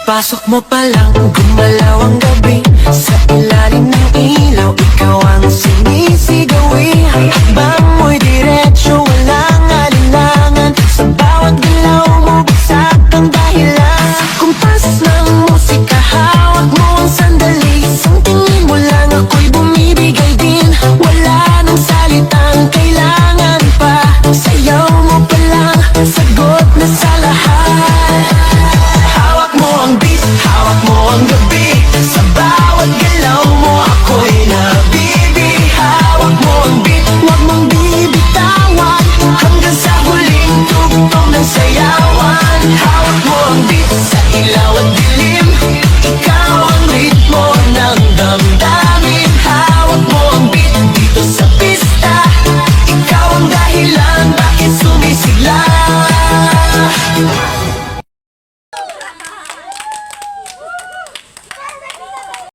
Pagpasok mo pa lang, gumalaw ang gabi. Sa ilalim ng ilaw, ikaw ang sinisigawi. Hakbang mo'y diretsyo, walang alinlangan. Sa bawat galaw mo, bagsak ang dahilan. Kumpas ng musika, hawak mo ang sandali. Isang tingin mo lang, ako'y bumibigay din. Wala nang salitang kailangan pa. Sayaw mo pa lang, sagot na sa lahat. Hawak mo ang beat, hawak mo ang gabi. Sa bawat galaw mo, ako'y nabibi. Hawak mo ang beat, huwag mong bibitawan. Hanggang sa huling tugtog ng sayawan. Hawak mo ang beat, sa ilaw at dilim. Ikaw ang ritmo ng damdamin. Hawak mo ang beat, dito sa pista. Ikaw ang dahilan.